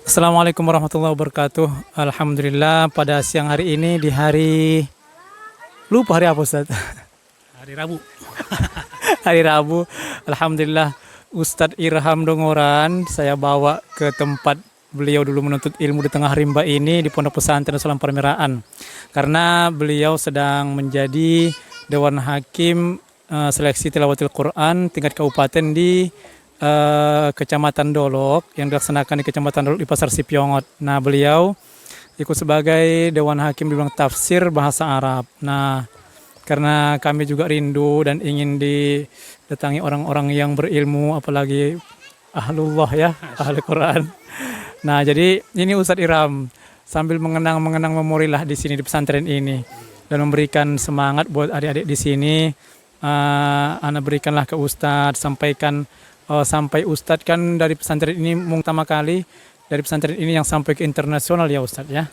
Assalamualaikum warahmatullahi wabarakatuh. Alhamdulillah pada siang hari ini di hari lupa hari apa Ustaz? Hari Rabu. Hari Rabu. Alhamdulillah Ustadz Irham Dongoran saya bawa ke tempat beliau dulu menuntut ilmu di tengah rimba ini di Pondok Pesantren Sulam Permiraan. Karena beliau sedang menjadi Dewan Hakim seleksi tilawatil Quran tingkat kabupaten di Kecamatan Dolok yang dilaksanakan di Kecamatan Dolok di Pasar Sipiongot. Nah, beliau ikut sebagai Dewan Hakim di bidang tafsir bahasa Arab. Nah, karena kami juga rindu dan ingin didatangi orang-orang yang berilmu, apalagi ahlullah ya, ahli Quran. Nah, jadi ini Ustadz Irham sambil mengenang memorilah di sini di pesantren ini dan memberikan semangat buat adik-adik di sini. Ana berikanlah ke Ustadz, sampaikan sampai Ustadz kan dari pesantren ini pertama kali dari pesantren ini yang sampai ke internasional ya Ustadz ya.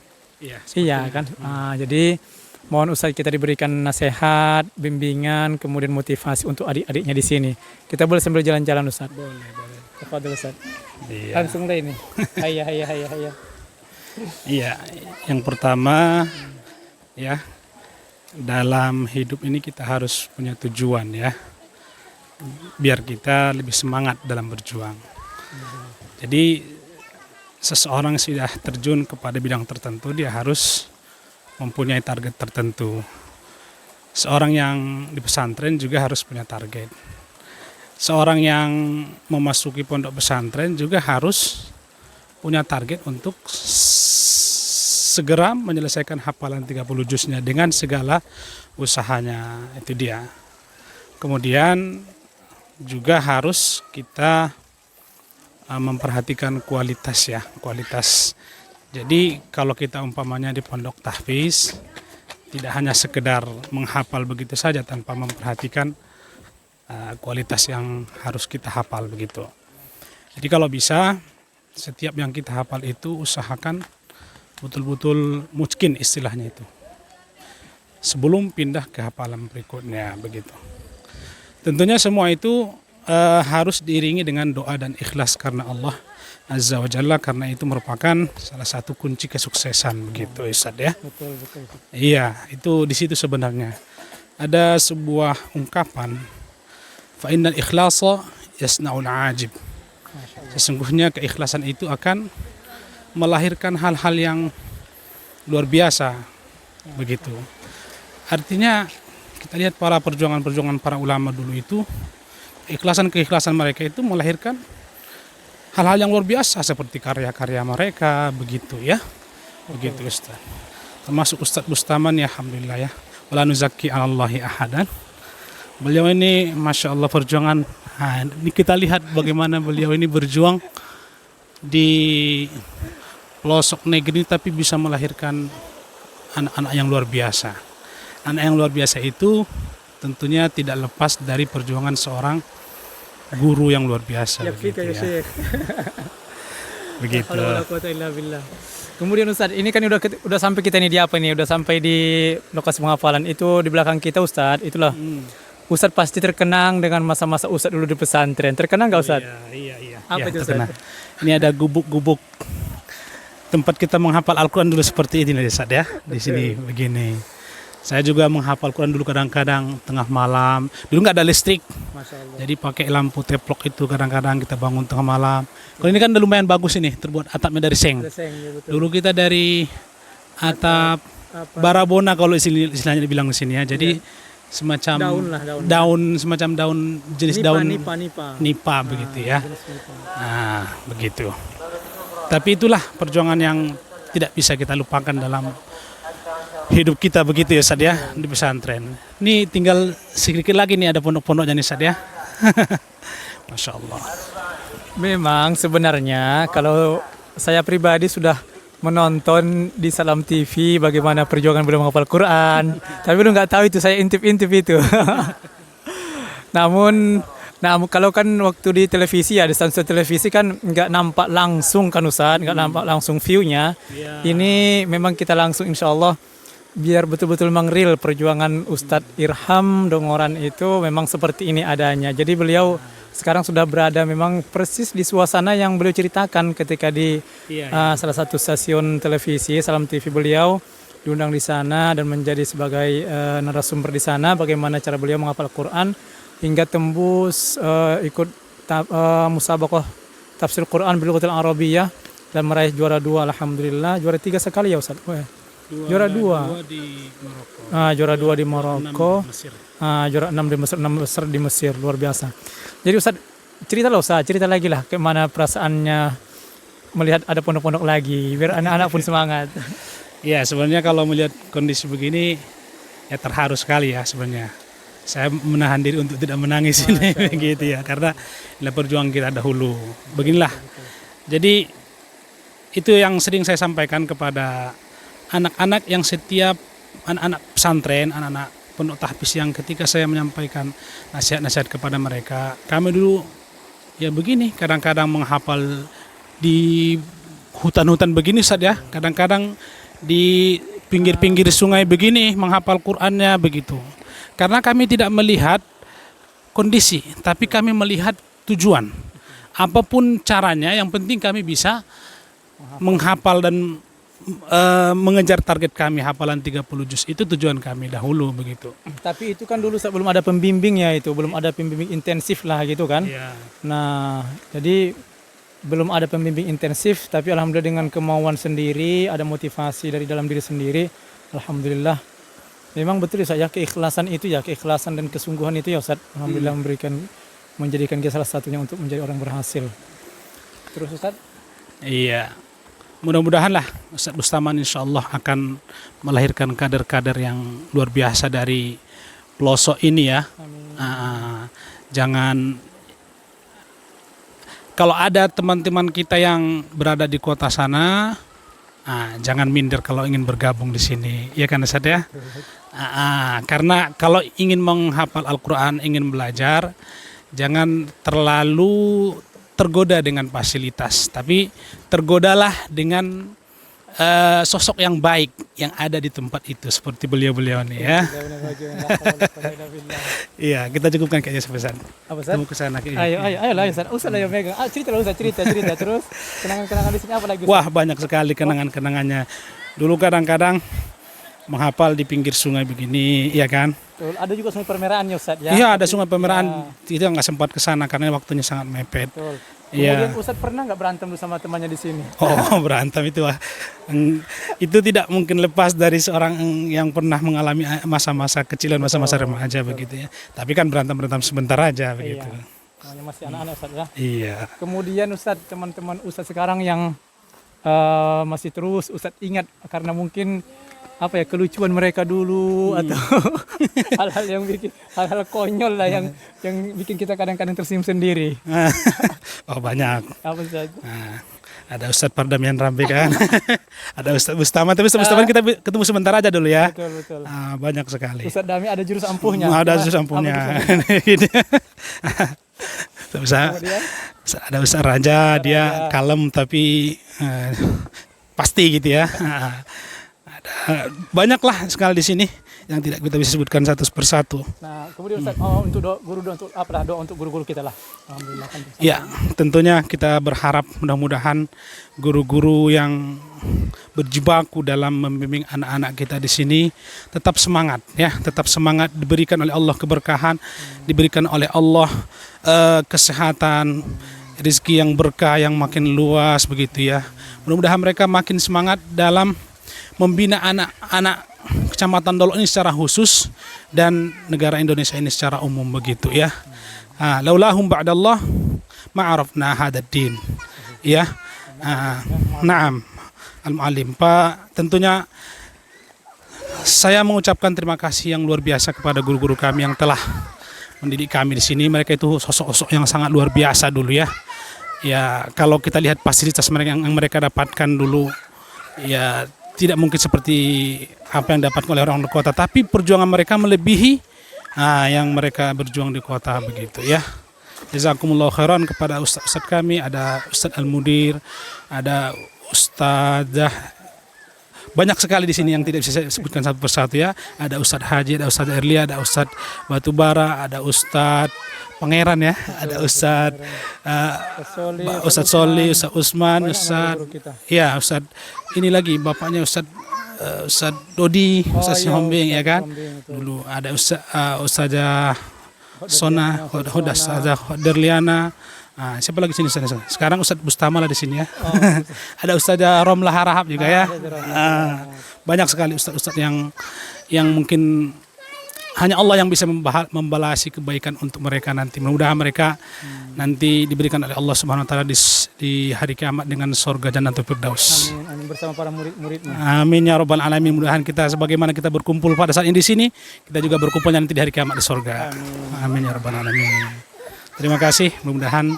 Iya kan. Jadi mohon Ustadz kita diberikan nasihat, bimbingan, kemudian motivasi untuk adik-adiknya di sini. Kita boleh sambil jalan-jalan Ustadz. Boleh. Tafadhol Ustadz. Iya. Langsung deh ini. Hayya. Iya, yang pertama ya, dalam hidup ini kita harus punya tujuan ya. Biar kita lebih semangat dalam berjuang. Jadi seseorang sudah terjun kepada bidang tertentu, dia harus mempunyai target tertentu. Seorang yang di pesantren juga harus punya target. Seorang yang memasuki pondok pesantren juga harus punya target untuk segera menyelesaikan hafalan 30 juznya dengan segala usahanya, itu dia. Kemudian juga harus kita memperhatikan kualitas ya, kualitas. Jadi kalau kita umpamanya di pondok tahfiz, tidak hanya sekedar menghafal begitu saja tanpa memperhatikan kualitas yang harus kita hafal begitu. Jadi kalau bisa setiap yang kita hafal itu usahakan betul-betul mungkin istilahnya itu. Sebelum pindah ke hafalan berikutnya begitu. Tentunya semua itu harus diiringi dengan doa dan ikhlas karena Allah Azza wa Jalla, karena itu merupakan salah satu kunci kesuksesan begitu Ustaz ya. Betul. Iya, itu di situ sebenarnya. Ada sebuah ungkapan, fa innal ikhlasa yasna'ul ajib. Sesungguhnya keikhlasan itu akan melahirkan hal-hal yang luar biasa begitu. Artinya kita lihat para perjuangan para ulama dulu itu, keikhlasan mereka itu melahirkan hal-hal yang luar biasa seperti karya-karya mereka begitu ya. Begitu Ustaz. Termasuk Ustaz Bustaman ya, alhamdulillah ya. Wala nuzakki 'alallahi ahadan. Beliau ini Masya Allah perjuangan. Ini kita lihat bagaimana beliau ini berjuang di pelosok negeri tapi bisa melahirkan anak-anak yang luar biasa. Anak yang luar biasa itu tentunya tidak lepas dari perjuangan seorang guru yang luar biasa. Begitu ya. Begitu. Kemudian Ustadz, ini kan udah sampai kita ini di apa nih? Udah sampai di lokasi penghafalan itu di belakang kita Ustadz. Itulah. Ustadz pasti terkenang dengan masa-masa Ustadz dulu di pesantren. Terkenang nggak Ustadz? Iya. Apa itu terkenang. Ustadz? Ini ada gubuk-gubuk tempat kita menghafal Al-Quran dulu seperti ini Ustadz ya. Di sini begini. Saya juga menghafal Quran dulu kadang-kadang tengah malam. Dulu nggak ada listrik. Masya Allah. Jadi pakai lampu teplok itu kadang-kadang kita bangun tengah malam. Kalau ini kan udah lumayan bagus ini, terbuat atapnya dari seng. Ya, betul. Dulu kita dari atap barabona kalau istilahnya dibilang di sini ya. Jadi semacam daun semacam daun jenis daun nipa begitu ya. Nah, begitu. Tapi itulah perjuangan yang tidak bisa kita lupakan dalam hidup kita begitu ya Ustaz ya, di pesantren. Ini tinggal sedikit lagi nih ada pondok-pondoknya nih Ustaz ya. Masya Allah. Memang sebenarnya kalau saya pribadi sudah menonton di Salam TV bagaimana perjuangan beliau menghafal Quran, tapi belum nggak tahu itu, saya intip-intip itu. Namun kalau kan waktu di televisi ya, di stasiun televisi kan nggak nampak langsung kan Ustaz, nggak nampak langsung view-nya. Ini memang kita langsung insya Allah biar betul-betul mengril perjuangan Ustadz Irham Dongoran itu memang seperti ini adanya. Jadi beliau sekarang sudah berada memang persis di suasana yang beliau ceritakan ketika di salah satu stasiun televisi Salam TV beliau diundang di sana dan menjadi sebagai narasumber di sana bagaimana cara beliau menghafal Quran hingga tembus ikut musabaqah tafsir Quran bil Lughatil Arabiyyah dan meraih juara 2 alhamdulillah, juara 3 sekali ya Ustaz. Juara 2 di Maroko. Juara 2 di Maroko. Juara 6 di Mesir, 6 besar di Mesir, luar biasa. Jadi Ustaz, cerita lagi lah kemana perasaannya melihat ada pondok-pondok lagi, biar anak-anak pun semangat. Ya, sebenarnya kalau melihat kondisi begini ya terharu sekali ya sebenarnya. Saya menahan diri untuk tidak menangis ini begitu ya, karena inilah perjuangan kita dahulu. Beginilah. Jadi itu yang sering saya sampaikan kepada anak-anak yang setiap anak-anak pesantren, anak-anak pondok tahfiz yang ketika saya menyampaikan nasihat-nasihat kepada mereka, kami dulu ya begini, kadang-kadang menghafal di hutan-hutan begini Ustaz ya, kadang-kadang di pinggir-pinggir sungai begini menghafal Qur'annya begitu. Karena kami tidak melihat kondisi, tapi kami melihat tujuan. Apapun caranya, yang penting kami bisa menghafal dan mengejar target kami hafalan 30 juz. Itu tujuan kami dahulu begitu. Tapi itu kan dulu belum ada pembimbingnya, itu belum ada pembimbing intensif lah gitu kan. Ya. Nah, jadi belum ada pembimbing intensif, tapi alhamdulillah dengan kemauan sendiri, ada motivasi dari dalam diri sendiri, alhamdulillah. Memang betul ya keikhlasan itu ya, keikhlasan dan kesungguhan itu ya Ustaz, alhamdulillah menjadikan kita salah satunya untuk menjadi orang berhasil. Terus Ustaz? Iya. Mudah-mudahan lah Ustaz Bustaman insya Allah akan melahirkan kader-kader yang luar biasa dari pelosok ini ya. Jangan, kalau ada teman-teman kita yang berada di kota sana, jangan minder kalau ingin bergabung di sini, ya kan Ustaz ya? Karena kalau ingin menghafal Al-Quran, ingin belajar, jangan terlalu tergoda dengan fasilitas, tapi tergodalah dengan sosok yang baik yang ada di tempat itu, seperti beliau-beliau nih ya. Iya, kita cukupkan kayaknya sebesar. Kamu ke sana kayaknya. Ayo lah Ustaz. Ustaz yang megang. Cerita lah Ustaz, cerita terus. Kenangan-kenangan di sini apa lagi Ustaz? Wah, banyak sekali kenangan-kenangannya. Dulu kadang-kadang menghafal di pinggir sungai begini, ya kan? Betul. Ada juga sungai Permeraannya Ustaz ya. Iya, ada sungai Pemeraan. Itu nggak sempat ke sana karena waktunya sangat mepet. Betul. Iya. Kemudian Ustaz pernah nggak berantem sama temannya di sini? Oh, berantem itu itu tidak mungkin lepas dari seorang yang pernah mengalami masa-masa kecil dan masa-masa remaja begitu ya. Tapi kan berantem sebentar aja begitu. Iya. Namanya masih anak-anak Ustaz ya. Iya. Kemudian Ustaz, teman-teman Ustaz sekarang yang masih terus Ustaz ingat karena mungkin apa ya, kelucuan mereka dulu atau hal-hal yang bikin hal-hal konyol lah yang bikin kita kadang-kadang tersenyum sendiri. Oh, banyak. Apa Ustaz? Ada Ustadz Pardamian Rambe kan. Ada Ustadz Bustaman, tapi Ustadz Bustaman kita ketemu sebentar aja dulu ya. Betul. Banyak sekali. Ustadz Dami ada jurus ampuhnya. Ada jurus ampuhnya. Ada Ustadz Raja, dia kalem tapi pasti gitu ya. Ada banyaklah sekali di sini yang tidak kita bisa sebutkan satu persatu. Nah, kemudian Ustaz, untuk doa untuk guru-guru kita lah. Alhamdulillah. Ya, tentunya kita berharap mudah-mudahan guru-guru yang berjibaku dalam membimbing anak-anak kita di sini tetap semangat ya, tetap semangat, diberikan oleh Allah keberkahan, diberikan oleh Allah kesehatan, rezeki yang berkah yang makin luas begitu ya. Mudah-mudahan mereka makin semangat dalam membina anak-anak Kecamatan Dolok ini secara khusus dan negara Indonesia ini secara umum begitu ya. Laulahum ba'dallah ma'arafna hadad din. Ya. Naam. Al-Mu'allim. Pak, tentunya saya mengucapkan terima kasih yang luar biasa kepada guru-guru kami yang telah mendidik kami di sini. Mereka itu sosok-sosok yang sangat luar biasa dulu ya. Ya, kalau kita lihat fasilitas mereka yang mereka dapatkan dulu, ya tidak mungkin seperti apa yang dapatkan oleh orang di kota, tapi perjuangan mereka melebihi yang mereka berjuang di kota begitu ya. Jazakumullah khairan kepada ustaz-ustaz kami, ada Ustaz Al-Mudir, ada Ustazah banyak sekali di sini yang tidak bisa saya sebutkan satu persatu ya. Ada Ustadz Haji, ada Ustadz Erlia, ada Ustadz Batubara, ada Ustadz Pangeran ya, ada Ustadz Ustadz Soli, Ustadz Usman, Ustadz ya Ustadz ini lagi bapaknya Ustadz Dodi, Ustadz Sihombing ya kan. Dulu ada Ustazah Sona, Ustazah Derliana. Siapa lagi sini? Sekarang Ustadz Bustama lah di sini ya. Ada Ustazah Romlah Harahap juga ya. Banyak sekali ustadz-ustadz yang mungkin hanya Allah yang bisa membalasi kebaikan untuk mereka nanti. Mudah-mudahan mereka nanti diberikan oleh Allah Subhanahu wa taala di hari kiamat dengan surga Jannatul Firdaus. Amin, amin bersama para murid-muridnya. Amin ya rabbal alamin. Mudah-mudahan kita sebagaimana kita berkumpul pada saat ini di sini, kita juga berkumpul nanti di hari kiamat di surga. Amin ya rabbal alamin. Terima kasih. Mudah-mudahan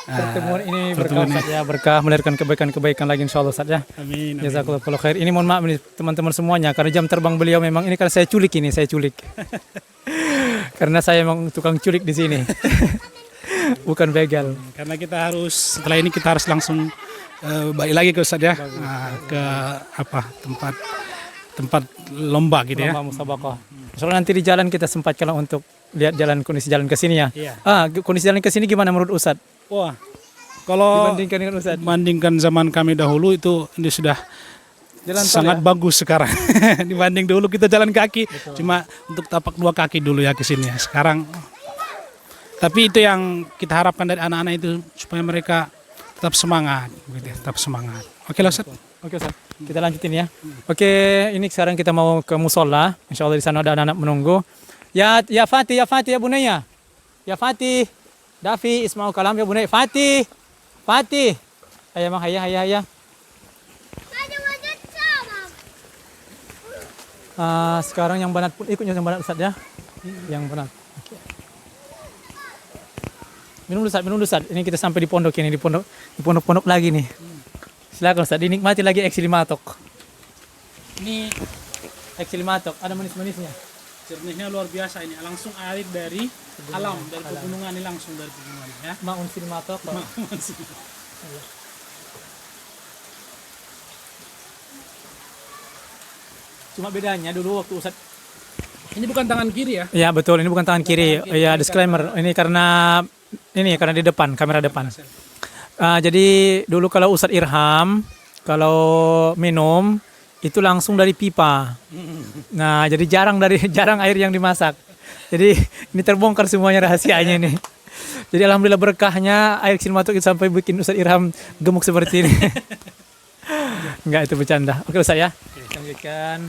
pertemuan ini berkah Ustaz ya, berkah melahirkan kebaikan-kebaikan lagi insyaallah Ustaz ya. Amin. Jazakallahu khair. Ini mohon maaf nih teman-teman semuanya karena jam terbang beliau memang ini karena saya culik. Karena saya memang tukang culik di sini. Bukan begal. Karena kita harus setelah ini kita harus langsung balik lagi ke Ustaz ya. Ke tempat lomba gitu ya. Lomba musabaqah. Soalnya nanti di jalan kita sempatkan untuk lihat kondisi jalan ke sini ya. Iya. Kondisi jalan ke sini gimana menurut Ustaz? Wah, kalau Dibandingkan dengan Ustaz. bandingkan zaman kami dahulu itu ini sudah Jalan tol sangat ya? bagus sekarang. Dibanding dulu kita jalan kaki, cuma untuk tapak 2 kaki dulu ya ke sini ya. Sekarang tapi itu yang kita harapkan dari anak-anak itu supaya mereka tetap semangat gitu ya, tetap semangat. Oke lah Ustaz. Oke Ustaz, kita lanjutin ya. Oke, ini sekarang kita mau ke musola. Insyaallah di sana ada anak-anak menunggu. Ya Fatih ya Bunaya. Ya Fatih. Dafi Ismail Kalam ya Bunaya. Fatih. Ayah mah hayah. Sekarang yang banat pun ikutnya yang banat Ustaz ya. Yang banat. Oke. Minum dulu Ustaz. Ini kita sampai di pondok ini, di pondok lagi nih. Silakan Ustaz, dinikmati lagi eksilimatok. Ini eksilimatok, ada manis-manisnya. Jernihnya luar biasa ini, langsung air dari alam, dari pegunungan ini langsung dari pegunungan ya. Maun silimatok. Cuma bedanya dulu waktu Ustaz. Ini bukan tangan kiri ya? Ya betul, ini bukan tangan kiri. Ya disclaimer, ini karena di depan, kamera depan. Jadi dulu kalau Ustadz Irham kalau minum itu langsung dari pipa. Nah, jadi jarang air yang dimasak. Jadi ini terbongkar semuanya rahasianya ini. Jadi alhamdulillah berkahnya air silmatok itu sampai bikin Ustadz Irham gemuk seperti ini. Enggak, itu bercanda. Oke Ustadz ya. Lanjutkan.